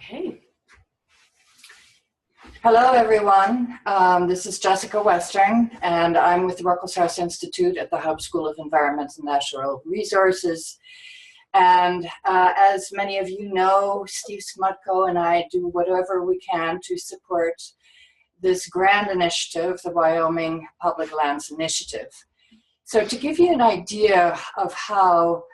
Okay. Hello, everyone. This is Jessica Western, and I'm with the Ruckelshaus Institute at the Haupt School of Environment and Natural Resources. And as many of you know, Steve Smutko and I do whatever we can to support this grand initiative, the Wyoming Public Lands Initiative. So to give you an idea of how,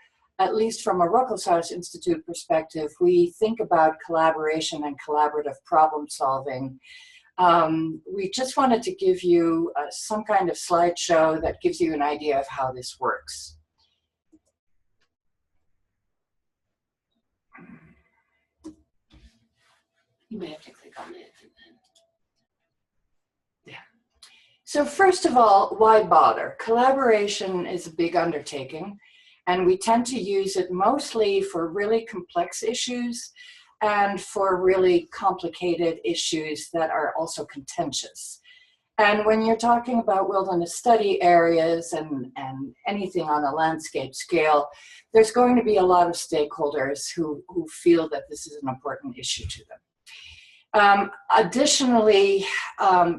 at least from a Ruckelshaus Institute perspective, we think about collaboration and collaborative problem solving. We just wanted to give you some kind of slideshow that gives you an idea of how this works. You may have to click on it. And then... Yeah. So first of all, why bother? Collaboration is a big undertaking, and we tend to use it mostly for really complex issues and for really complicated issues that are also contentious. And when you're talking about wilderness study areas and anything on a landscape scale, there's going to be a lot of stakeholders who feel that this is an important issue to them. Additionally,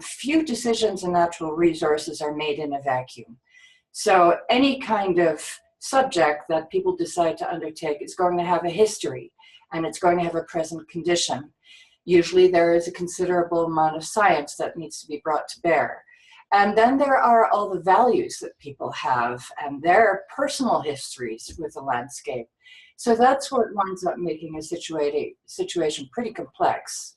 few decisions in natural resources are made in a vacuum. So any kind of subject that people decide to undertake is going to have a history, and it's going to have a present condition. Usually there is a considerable amount of science that needs to be brought to bear. And then there are all the values that people have and their personal histories with the landscape. So that's what winds up making a situation pretty complex.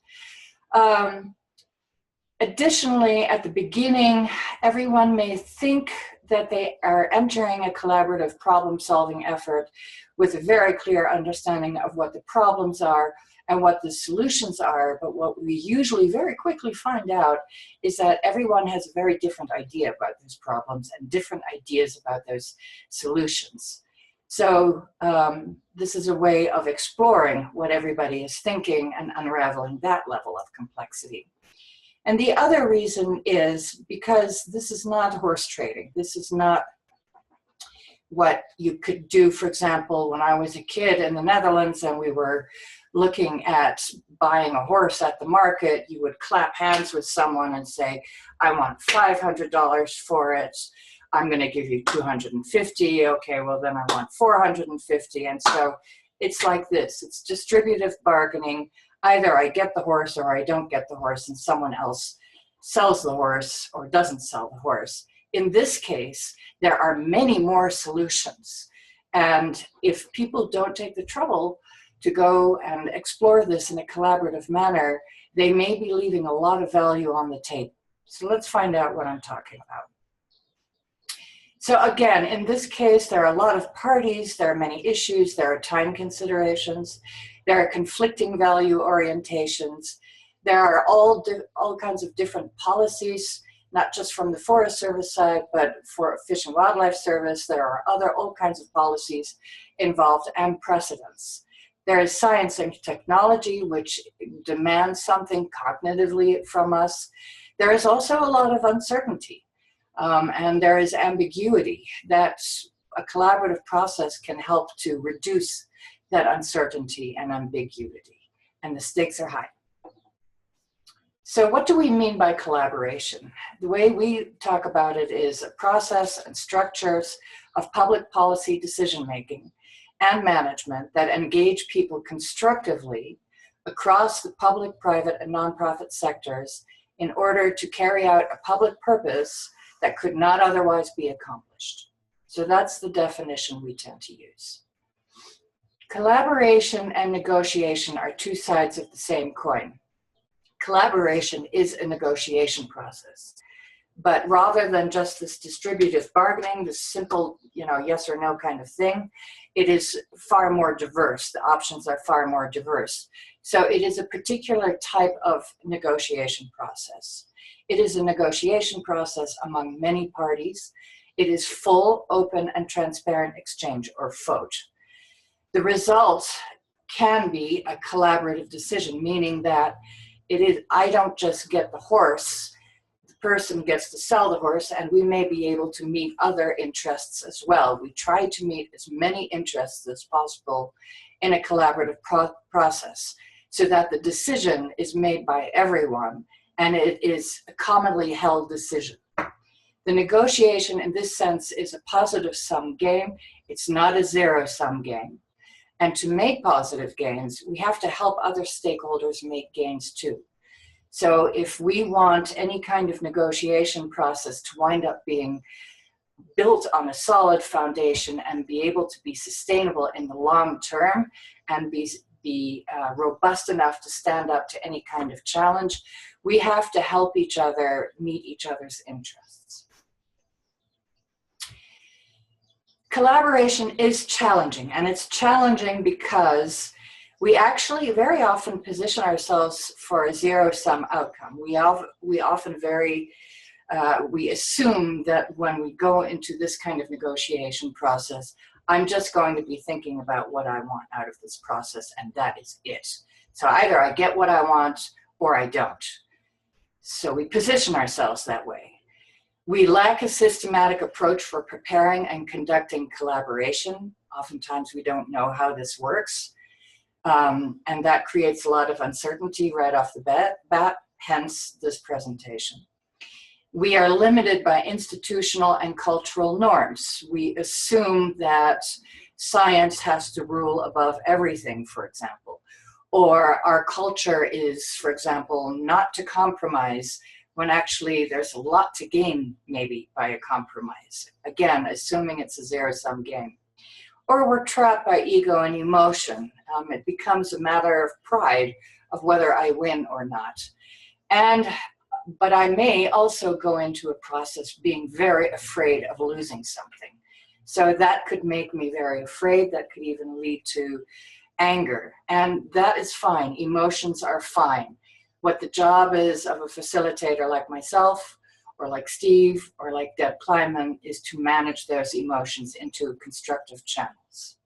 Additionally, at the beginning, everyone may think that they are entering a collaborative problem-solving effort with a very clear understanding of what the problems are and what the solutions are, but what we usually very quickly find out is that everyone has a very different idea about those problems and different ideas about those solutions. So this is a way of exploring what everybody is thinking and unraveling that level of complexity. And the other reason is because this is not horse trading. This is not what you could do, for example, when I was a kid in the Netherlands and we were looking at buying a horse at the market. You would clap hands with someone and say, I want $500 for it. I'm going to give you $250. Okay, well then I want $450. And so it's like this. It's distributive bargaining. Either I get the horse or I don't get the horse, and someone else sells the horse or doesn't sell the horse. In this case, there are many more solutions. And if people don't take the trouble to go and explore this in a collaborative manner, they may be leaving a lot of value on the table. So let's find out what I'm talking about. So again, in this case, there are a lot of parties, there are many issues, there are time considerations, there are conflicting value orientations, there are all kinds of different policies, not just from the Forest Service side, but for Fish and Wildlife Service. There are all kinds of policies involved and precedents. There is science and technology, which demands something cognitively from us. There is also a lot of uncertainty, and there is ambiguity that a collaborative process can help to reduce that uncertainty and ambiguity, and the stakes are high. So what do we mean by collaboration? The way we talk about it is a process and structures of public policy decision-making and management that engage people constructively across the public, private, and nonprofit sectors in order to carry out a public purpose that could not otherwise be accomplished. So that's the definition we tend to use. Collaboration and negotiation are two sides of the same coin. Collaboration is a negotiation process, but rather than just this distributive bargaining, this simple, yes or no kind of thing, it is far more diverse. The options are far more diverse. So it is a particular type of negotiation process. It is a negotiation process among many parties. It is full, open, and transparent exchange, or FOTE. The result can be a collaborative decision, meaning that I don't just get the horse, the person gets to sell the horse, and we may be able to meet other interests as well. We try to meet as many interests as possible in a collaborative process. so that the decision is made by everyone and it is a commonly held decision. The negotiation in this sense is a positive sum game. It's not a zero-sum game. And to make positive gains, we have to help other stakeholders make gains too. So if we want any kind of negotiation process to wind up being built on a solid foundation and be able to be sustainable in the long term and be robust enough to stand up to any kind of challenge, we have to help each other meet each other's interests. Collaboration is challenging, and it's challenging because we actually very often position ourselves for a zero-sum outcome. We often we assume that when we go into this kind of negotiation process, I'm just going to be thinking about what I want out of this process, and that is it. So either I get what I want or I don't. So we position ourselves that way. We lack a systematic approach for preparing and conducting collaboration. Oftentimes we don't know how this works. And that creates a lot of uncertainty right off the bat, hence this presentation. We are limited by institutional and cultural norms. We assume that science has to rule above everything, for example. Or our culture is, for example, not to compromise when actually there's a lot to gain maybe by a compromise. Again, assuming it's a zero-sum game. Or we're trapped by ego and emotion. It becomes a matter of pride of whether I win or not. But I may also go into a process being very afraid of losing something. So that could make me very afraid. That could even lead to anger. And that is fine. Emotions are fine. What the job is of a facilitator like myself, or like Steve, or like Deb Kleinman, is to manage those emotions into constructive channels.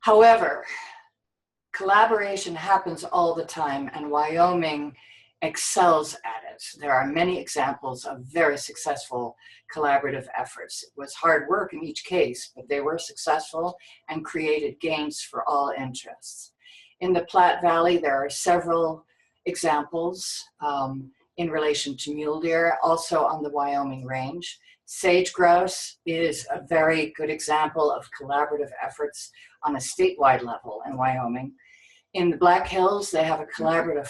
However, collaboration happens all the time, and Wyoming excels at it. There are many examples of very successful collaborative efforts. It was hard work in each case, but they were successful and created gains for all interests. In the Platte Valley, there are several examples in relation to mule deer, also on the Wyoming range. Sage grouse is a very good example of collaborative efforts on a statewide level in Wyoming. In the Black Hills, they have a collaborative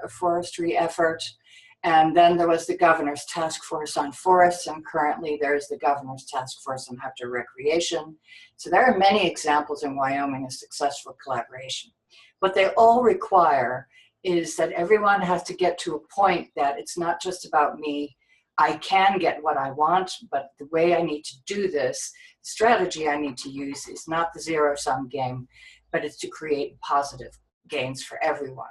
forestry effort. And then there was the Governor's Task Force on Forests, and currently there's the Governor's Task Force on Outdoor Recreation. So there are many examples in Wyoming of successful collaboration. What they all require is that everyone has to get to a point that it's not just about me. I can get what I want, but the way I need to do this, the strategy I need to use is not the zero-sum game, but it's to create positive gains for everyone.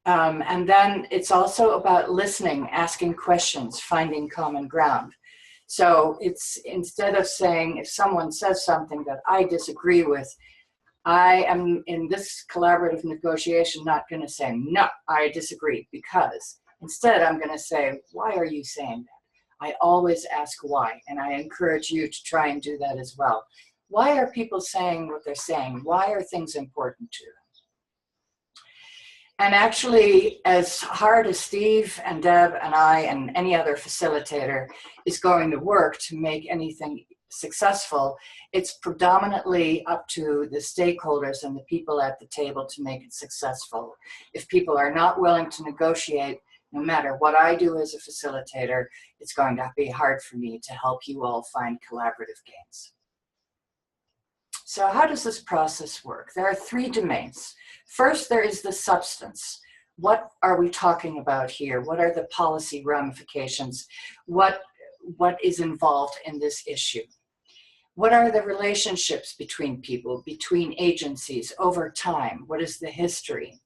And then it's also about listening, asking questions, finding common ground. So it's, instead of saying, if someone says something that I disagree with, I am in this collaborative negotiation not going to say, no, I disagree, because instead I'm going to say, why are you saying that? I always ask why, and I encourage you to try and do that as well. Why are people saying what they're saying? Why are things important to them? And actually, as hard as Steve and Deb and I and any other facilitator is going to work to make anything successful, it's predominantly up to the stakeholders and the people at the table to make it successful. If people are not willing to negotiate, no matter what I do as a facilitator, it's going to be hard for me to help you all find collaborative gains. So how does this process work? There are three domains. First, there is the substance. What are we talking about here? What are the policy ramifications? What is involved in this issue? What are the relationships between people, between agencies over time? What is the history?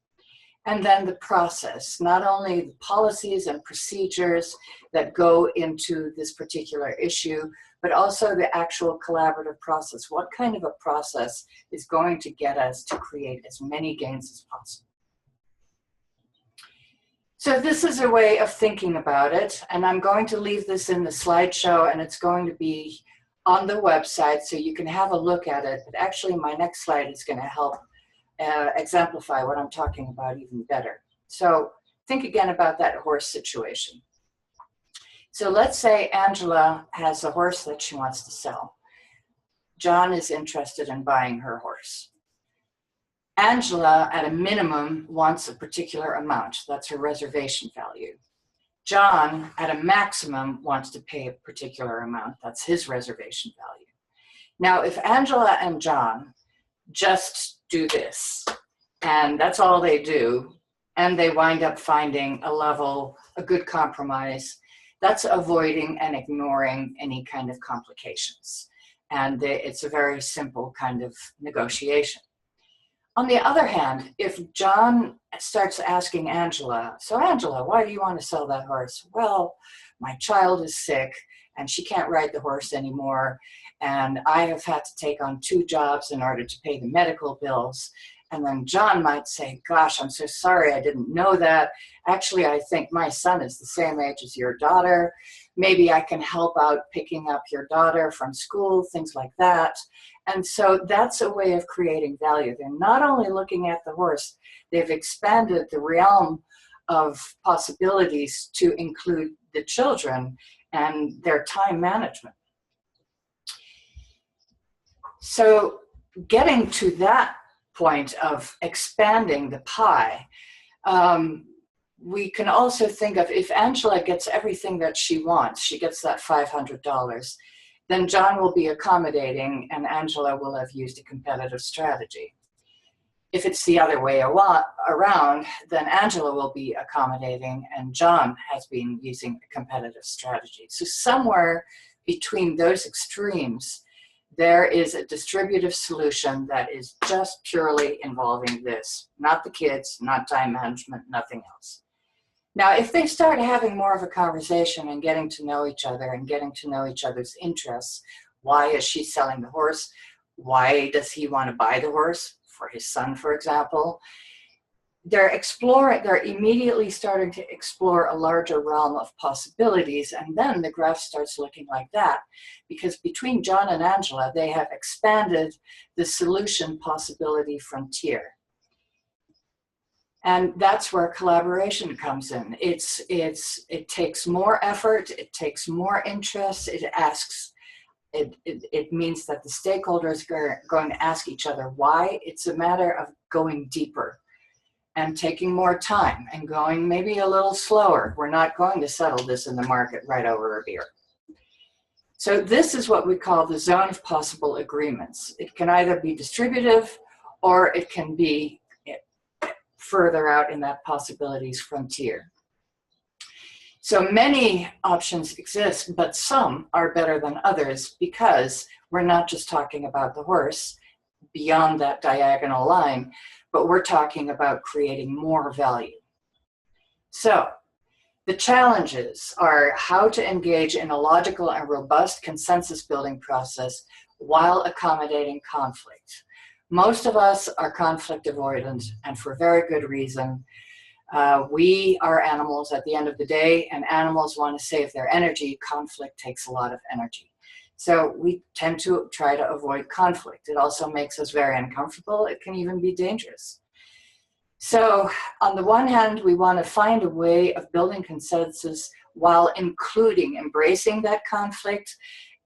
And then the process, not only the policies and procedures that go into this particular issue, but also the actual collaborative process. What kind of a process is going to get us to create as many gains as possible? So this is a way of thinking about it, and I'm going to leave this in the slideshow, and it's going to be on the website so you can have a look at it. But actually, my next slide is going to help exemplify what I'm talking about even better. So think again about that horse situation. So let's say Angela has a horse that she wants to sell. John is interested in buying her horse. Angela, at a minimum, wants a particular amount. That's her reservation value. John, at a maximum, wants to pay a particular amount. That's his reservation value. Now, if Angela and John just do this, and that's all they do, and they wind up finding a good compromise, that's avoiding and ignoring any kind of complications. And it's a very simple kind of negotiation. On the other hand, if John starts asking Angela, so Angela, why do you want to sell that horse? Well, my child is sick and she can't ride the horse anymore. And I have had to take on 2 jobs in order to pay the medical bills. And then John might say, gosh, I'm so sorry, I didn't know that. Actually, I think my son is the same age as your daughter. Maybe I can help out picking up your daughter from school, things like that. And so that's a way of creating value. They're not only looking at the horse, they've expanded the realm of possibilities to include the children and their time management. So getting to that point of expanding the pie, we can also think of, if Angela gets everything that she wants, she gets that $500, then John will be accommodating and Angela will have used a competitive strategy. If it's the other way around, then Angela will be accommodating and John has been using a competitive strategy. So somewhere between those extremes, there is a distributive solution that is just purely involving this, not the kids, not time management, nothing else. Now, if they start having more of a conversation and getting to know each other and getting to know each other's interests, why is she selling the horse? Why does he want to buy the horse? For his son, for example. They're immediately starting to explore a larger realm of possibilities, and then the graph starts looking like that, because between John and Angela, they have expanded the solution possibility frontier. And that's where collaboration comes in. It takes more effort, it takes more interest, it means that the stakeholders are going to ask each other why. It's a matter of going deeper and taking more time and going maybe a little slower. We're not going to settle this in the market right over a beer. So this is what we call the zone of possible agreements. It can either be distributive or it can be further out in that possibilities frontier. So many options exist, but some are better than others because we're not just talking about the horse beyond that diagonal line, but we're talking about creating more value. So the challenges are how to engage in a logical and robust consensus building process while accommodating conflict. Most of us are conflict avoidant, and for very good reason. We are animals at the end of the day, and animals want to save their energy. Conflict takes a lot of energy. So we tend to try to avoid conflict. It also makes us very uncomfortable. It can even be dangerous. So on the one hand, we want to find a way of building consensus while embracing that conflict,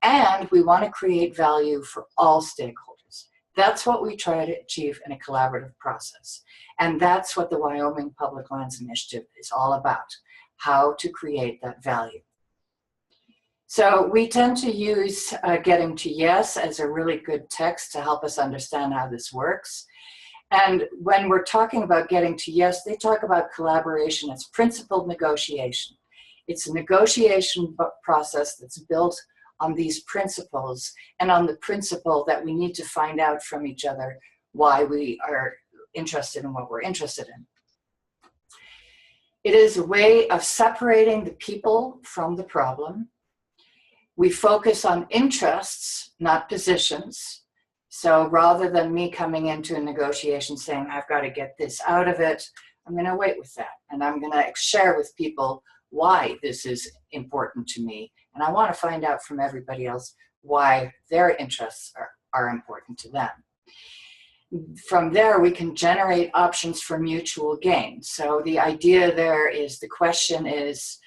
and we want to create value for all stakeholders. That's what we try to achieve in a collaborative process. And that's what the Wyoming Public Lands Initiative is all about, how to create that value. So we tend to use Getting to Yes as a really good text to help us understand how this works. And when we're talking about getting to yes, they talk about collaboration as principled negotiation. It's a negotiation process that's built on these principles and on the principle that we need to find out from each other why we are interested in what we're interested in. It is a way of separating the people from the problem. We focus on interests, not positions. So rather than me coming into a negotiation saying, I've got to get this out of it, I'm going to wait with that. And I'm going to share with people why this is important to me. And I want to find out from everybody else why their interests are important to them. From there, we can generate options for mutual gain. So the idea there is, the question is,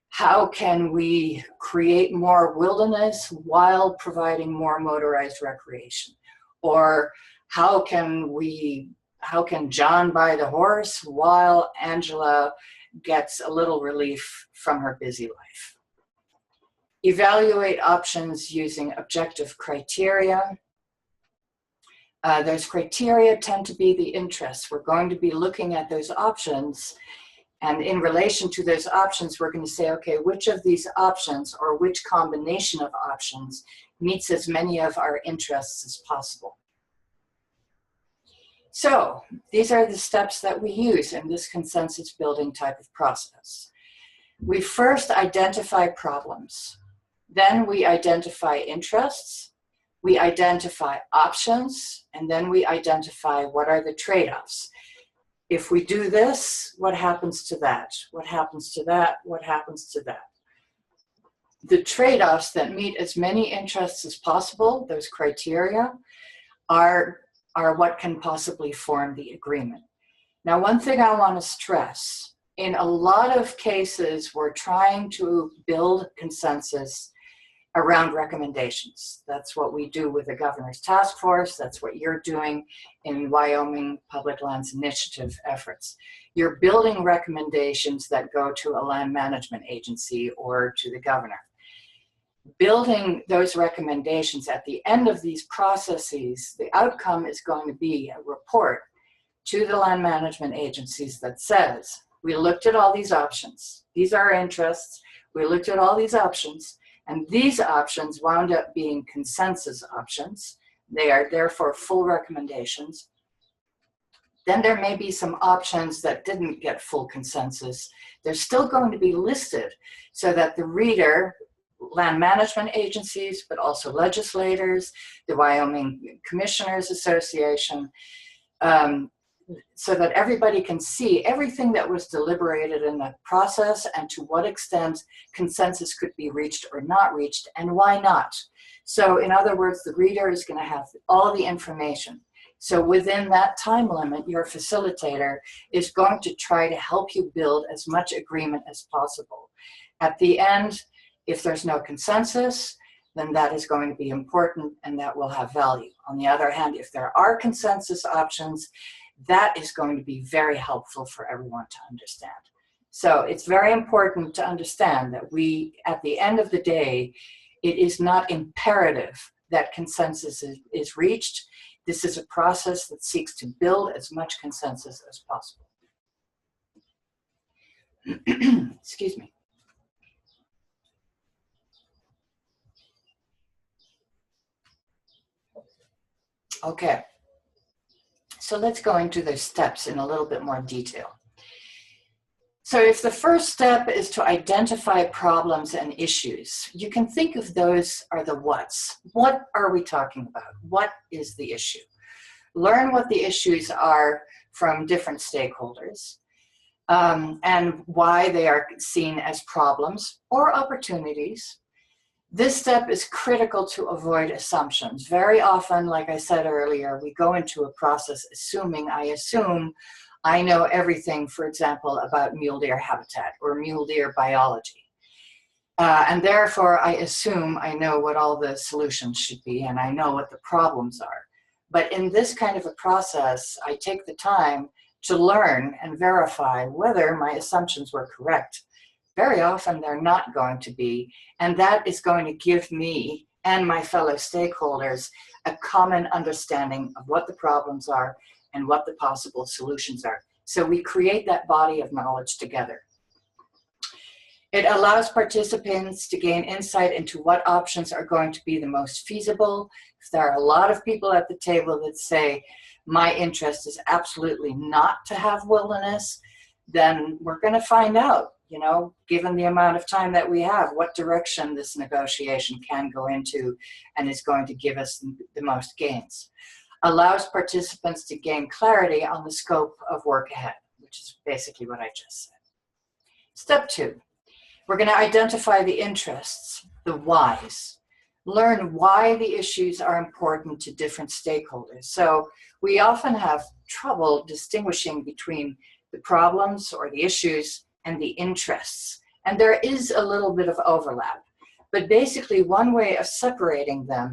how can we create more wilderness while providing more motorized recreation? Or how can John buy the horse while Angela gets a little relief from her busy life? Evaluate options using objective criteria. Those criteria tend to be the interests. We're going to be looking at those options, and in relation to those options, we're going to say, okay, which of these options or which combination of options meets as many of our interests as possible. So these are the steps that we use in this consensus building type of process. We first identify problems. Then we identify interests. We identify options, and then we identify what are the trade-offs. If we do this, what happens to that? What happens to that? What happens to that? The trade-offs that meet as many interests as possible, those criteria, are what can possibly form the agreement. Now, one thing I want to stress, in a lot of cases, we're trying to build consensus around recommendations. That's what we do with the Governor's Task Force. That's what you're doing in Wyoming Public Lands Initiative efforts. You're building recommendations that go to a land management agency or to the governor. Building those recommendations at the end of these processes, the outcome is going to be a report to the land management agencies that says, we looked at all these options. These are our interests. We looked at all these options. And these options wound up being consensus options. They are therefore full recommendations. Then there may be some options that didn't get full consensus. They're still going to be listed so that the reader, land management agencies, but also legislators, the Wyoming Commissioners Association, so that everybody can see everything that was deliberated in the process and to what extent consensus could be reached or not reached, and why not. So in other words, the reader is going to have all the information. So within that time limit, your facilitator is going to try to help you build as much agreement as possible. At the end, if there's no consensus, then that is going to be important and that will have value. On the other hand, if there are consensus options, that is going to be very helpful for everyone to understand. So it's very important to understand that at the end of the day, it is not imperative that consensus is reached. This is a process that seeks to build as much consensus as possible. Excuse me. Okay. So let's go into those steps in a little bit more detail. So if the first step is to identify problems and issues, you can think of those are the whats. What are we talking about? What is the issue? Learn what the issues are from different stakeholders and why they are seen as problems or opportunities. This step is critical to avoid assumptions. Very often, like I said earlier, we go into a process assuming, I assume I know everything, for example, about mule deer habitat or mule deer biology. And therefore, I assume I know what all the solutions should be and I know what the problems are. But in this kind of a process, I take the time to learn and verify whether my assumptions were correct. Very often they're not going to be, and that is going to give me and my fellow stakeholders a common understanding of what the problems are and what the possible solutions are. So we create that body of knowledge together. It allows participants to gain insight into what options are going to be the most feasible. If there are a lot of people at the table that say, my interest is absolutely not to have wilderness, then we're going to find out, you know, given the amount of time that we have, what direction this negotiation can go into and is going to give us the most gains. Allows participants to gain clarity on the scope of work ahead, which is basically what I just said. Step 2, we're going to identify the interests, the whys. Learn why the issues are important to different stakeholders. So we often have trouble distinguishing between the problems or the issues and the interests. And there is a little bit of overlap. But basically, one way of separating them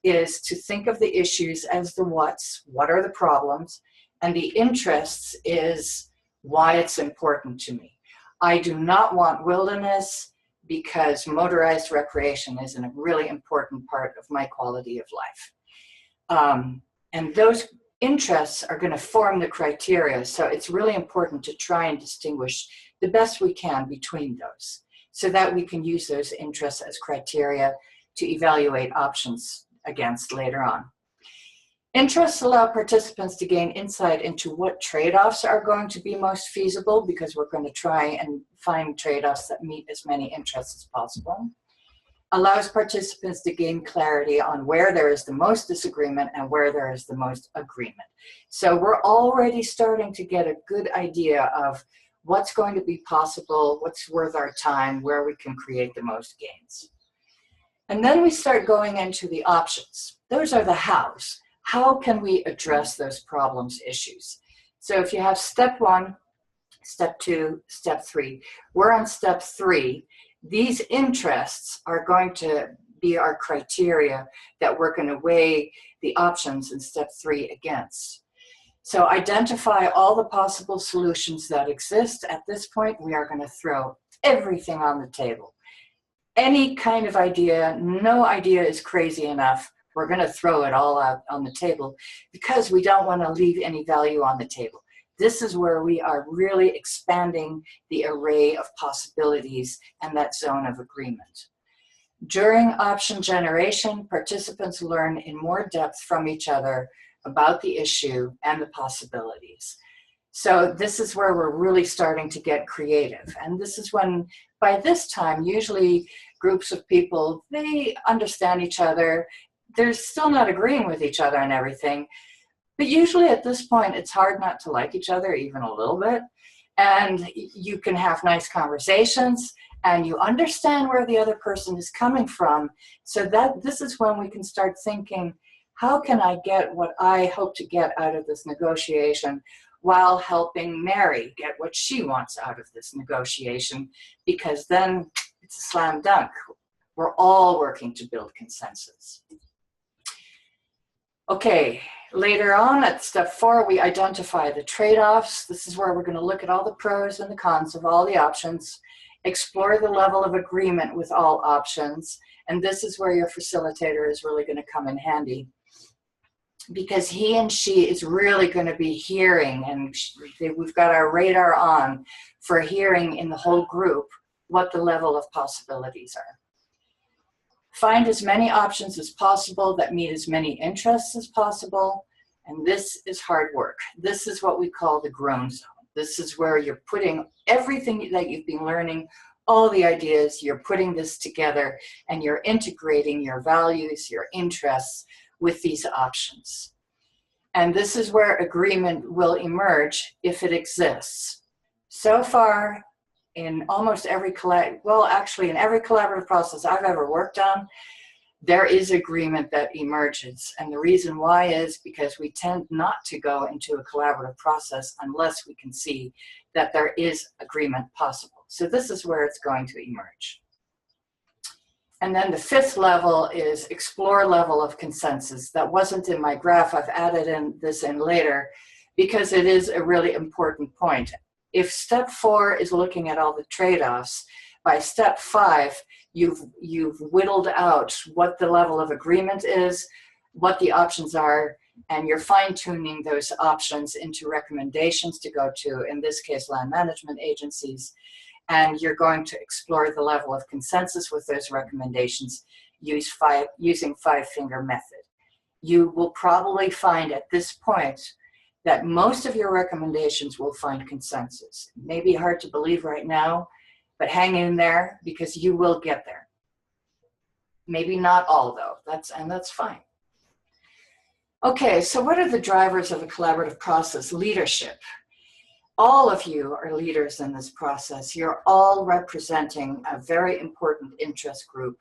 is to think of the issues as the what's, what are the problems, and the interests is why it's important to me. I do not want wilderness because motorized recreation is a really important part of my quality of life. And those interests are going to form the criteria, so it's really important to try and distinguish the best we can between those so that we can use those interests as criteria to evaluate options against later on. Interests allow participants to gain insight into what trade-offs are going to be most feasible, because we're going to try and find trade-offs that meet as many interests as possible. Allows participants to gain clarity on where there is the most disagreement and where there is the most agreement. So we're already starting to get a good idea of what's going to be possible, what's worth our time, where we can create the most gains. And then we start going into the options. Those are the hows. How can we address those problems, issues? So if you have step 1, step 2, step 3, we're on step 3. These interests are going to be our criteria that we're going to weigh the options in step 3 against. So identify all the possible solutions that exist. At this point, we are going to throw everything on the table. Any kind of idea, no idea is crazy enough. We're going to throw it all out on the table because we don't want to leave any value on the table. This is where we are really expanding the array of possibilities and that zone of agreement. During option generation, participants learn in more depth from each other about the issue and the possibilities. So this is where we're really starting to get creative. And this is when, by this time, usually groups of people, they understand each other. They're still not agreeing with each other on everything. But usually at this point, it's hard not to like each other even a little bit. And you can have nice conversations and you understand where the other person is coming from. So that this is when we can start thinking, how can I get what I hope to get out of this negotiation while helping Mary get what she wants out of this negotiation? Because then it's a slam dunk. We're all working to build consensus. Okay, later on at step 4, we identify the trade-offs. This is where we're going to look at all the pros and the cons of all the options, explore the level of agreement with all options, and this is where your facilitator is really going to come in handy, because he and she is really going to be hearing, and we've got our radar on for hearing in the whole group what the level of possibilities are. Find as many options as possible that meet as many interests as possible, and this is hard work. This is what we call the groan zone. This is where you're putting everything that you've been learning, all the ideas, you're putting this together, and you're integrating your values, your interests with these options. And this is where agreement will emerge if it exists. So far, in almost every in every collaborative process I've ever worked on, there is agreement that emerges. And the reason why is because we tend not to go into a collaborative process unless we can see that there is agreement possible. So this is where it's going to emerge. And then the 5th level is explore level of consensus. That wasn't in my graph. I've added this in later because it is a really important point. If step 4 is looking at all the trade-offs, by step 5, you've whittled out what the level of agreement is, what the options are, and you're fine-tuning those options into recommendations to go to, in this case, land management agencies. And you're going to explore the level of consensus with those recommendations using 5-finger method. You will probably find at this point that most of your recommendations will find consensus. It may be hard to believe right now, but hang in there because you will get there. Maybe not all though, that's fine. Okay, so what are the drivers of a collaborative process? Leadership. All of you are leaders in this process. You're all representing a very important interest group,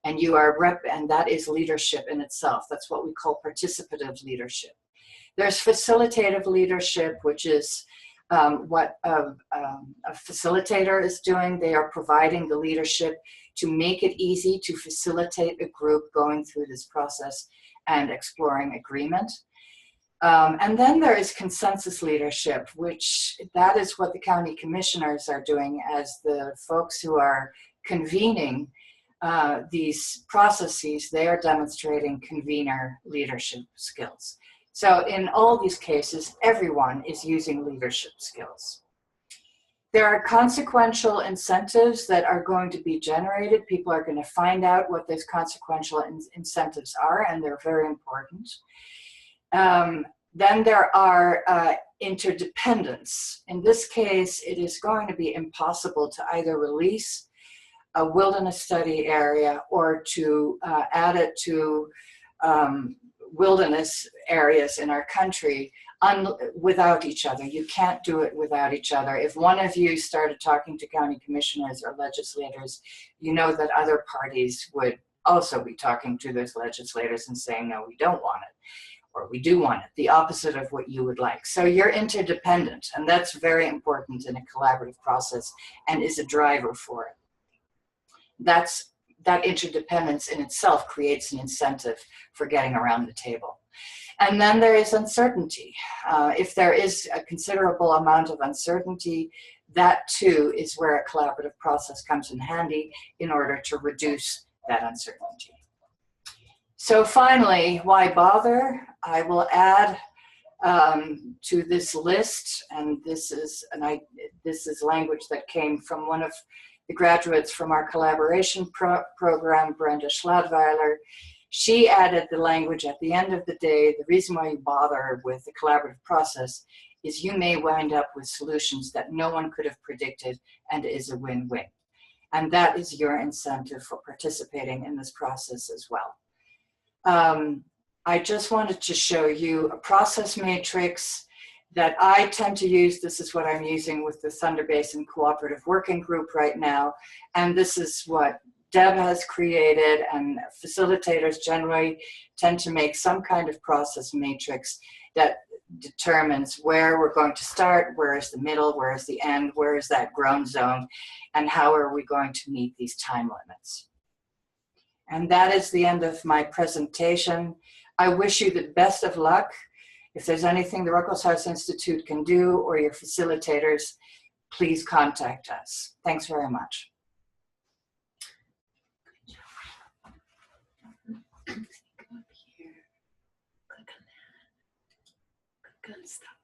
and you are and that is leadership in itself. That's what we call participative leadership. There's facilitative leadership, which is what a facilitator is doing. They are providing the leadership to make it easy to facilitate a group going through this process and exploring agreement. And then there is consensus leadership, which that is what the county commissioners are doing as the folks who are convening these processes. They are demonstrating convener leadership skills. So in all these cases, everyone is using leadership skills. There are consequential incentives that are going to be generated. People are going to find out what those consequential incentives are, and they're very important. Then there are interdependence. In this case, it is going to be impossible to either release a wilderness study area or to add it to wilderness areas in our country without each other. You can't do it without each other. If one of you started talking to county commissioners or legislators, you know that other parties would also be talking to those legislators and saying, no, we don't want it, or we do want it, the opposite of what you would like. So you're interdependent, and that's very important in a collaborative process and is a driver for it. That interdependence in itself creates an incentive for getting around the table. And then there is uncertainty. If there is a considerable amount of uncertainty, that too is where a collaborative process comes in handy in order to reduce that uncertainty. So finally, why bother? I will add to this list, and this is language that came from one of the graduates from our collaboration program, Brenda Schladweiler. She added the language at the end of the day. The reason why you bother with the collaborative process is you may wind up with solutions that no one could have predicted and is a win-win. And that is your incentive for participating in this process as well. I just wanted to show you a process matrix that I tend to use. This is what I'm using with the Thunder Basin Cooperative Working Group right now. And this is what Deb has created, and facilitators generally tend to make some kind of process matrix that determines where we're going to start, where is the middle, where is the end, where is that grown zone, and how are we going to meet these time limits. And that is the end of my presentation. I wish you the best of luck. If there's anything the Ruckelshaus Institute can do, or your facilitators, please contact us. Thanks very much. Go up here, click on that, click on stop.